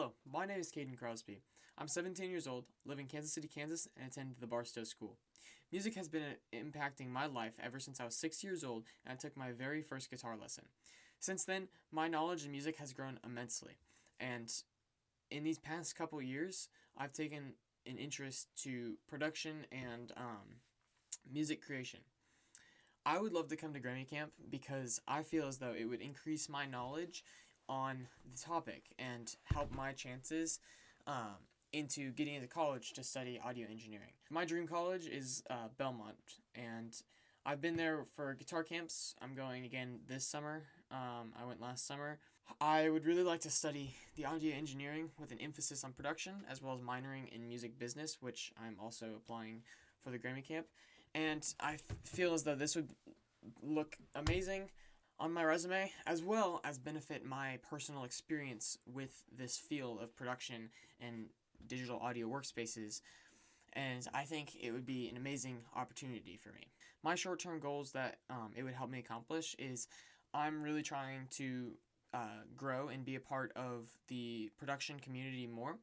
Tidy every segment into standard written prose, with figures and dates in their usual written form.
Hello, my name is Caden Crosby. I'm 17 years old, live in Kansas City, Kansas, and attend the Barstow School. Music has been impacting my life ever since I was 6 years old and I took my very first guitar lesson. Since then, my knowledge in music has grown immensely, and in these past couple years, I've taken an interest to production and music creation. I would love to come to Grammy Camp because I feel as though it would increase my knowledge on the topic and help my chances into getting into college to study audio engineering. My dream college is Belmont, and I've been there for guitar camps. I'm going again this summer. I went last summer. I would really like to study the audio engineering with an emphasis on production, as well as minoring in music business, which I'm also applying for the Grammy Camp. And I feel as though this would look amazing on my resume, as well as benefit my personal experience with this field of production and digital audio workspaces, and I think it would be an amazing opportunity for me. My short-term goals that it would help me accomplish is I'm really trying to grow and be a part of the production community more.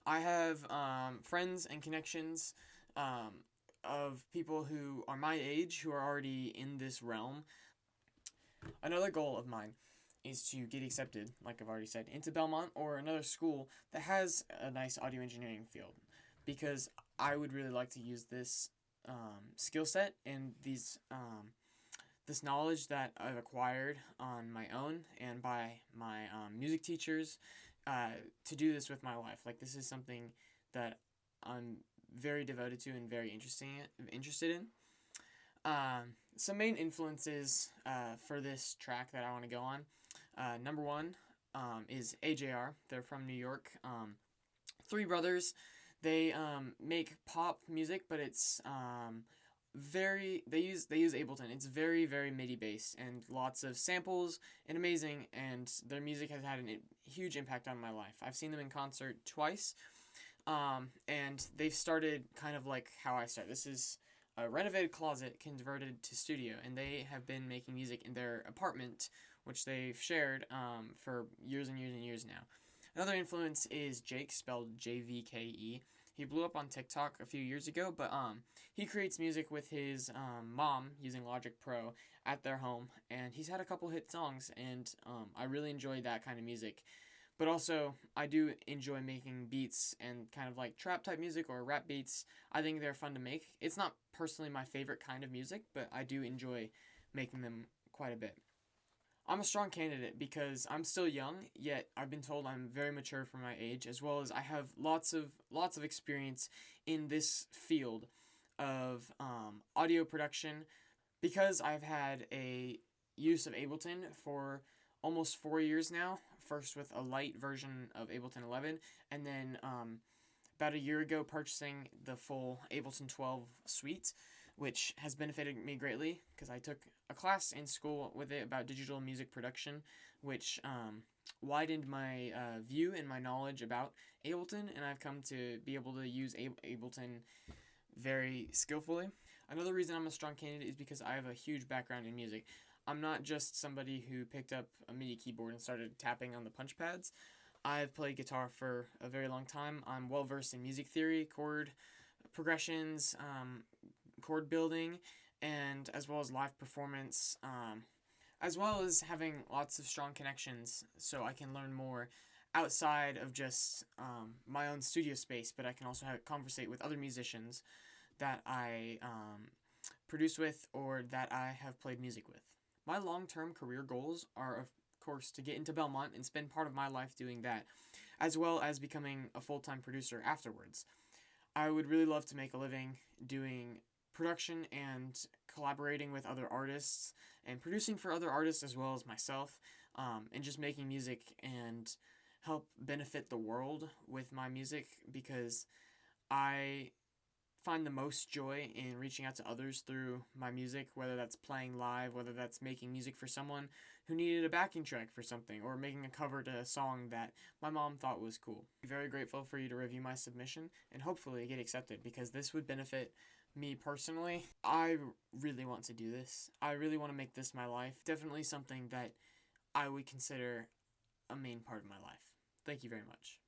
I have friends and connections of people who are my age who are already in this realm. Another goal of mine is to get accepted, like I've already said, into Belmont or another school that has a nice audio engineering field, because I would really like to use this skill set and this knowledge that I've acquired on my own and by my music teachers to do this with my life. Like, this is something that I'm very devoted to and very interested in. Some main influences for this track that I want to go on. Number one is AJR. They're from New York. Three brothers. They make pop music, but it's they use Ableton. It's very, very MIDI based and lots of samples and amazing, and their music has had a huge impact on my life. I've seen them in concert twice, and they've started kind of like how I started. This is a renovated closet converted to studio, and they have been making music in their apartment, which they've shared for years and years and years now. Another influence is Jake, spelled Jvke. He blew up on TikTok a few years ago, but he creates music with his mom using Logic Pro at their home, and he's had a couple hit songs, and I really enjoy that kind of music. But also, I do enjoy making beats and kind of like trap type music or rap beats. I think they're fun to make. It's not personally my favorite kind of music, but I do enjoy making them quite a bit. I'm a strong candidate because I'm still young, yet I've been told I'm very mature for my age, as well as I have lots of experience in this field of audio production, because I've had a use of Ableton for almost 4 years now, first with a light version of Ableton 11, and then about a year ago purchasing the full Ableton 12 suite, which has benefited me greatly because I took a class in school with it about digital music production, which widened my view and my knowledge about Ableton, and I've come to be able to use Ableton very skillfully. Another reason I'm a strong candidate is because I have a huge background in music. I'm not just somebody who picked up a MIDI keyboard and started tapping on the punch pads. I've played guitar for a very long time. I'm well versed in music theory, chord progressions, chord building, and as well as live performance, as well as having lots of strong connections so I can learn more outside of just my own studio space, but I can also conversate with other musicians that I produce with or that I have played music with. My long-term career goals are, of course, to get into Belmont and spend part of my life doing that, as well as becoming a full-time producer afterwards. I would really love to make a living doing production and collaborating with other artists and producing for other artists as well as myself, and just making music and help benefit the world with my music, because I find the most joy in reaching out to others through my music, whether that's playing live, whether that's making music for someone who needed a backing track for something, or making a cover to a song that my mom thought was cool. I'm very grateful for you to review my submission and hopefully get accepted, because this would benefit me personally. I really want to do this. I really want to make this my life. Definitely something that I would consider a main part of my life. Thank you very much.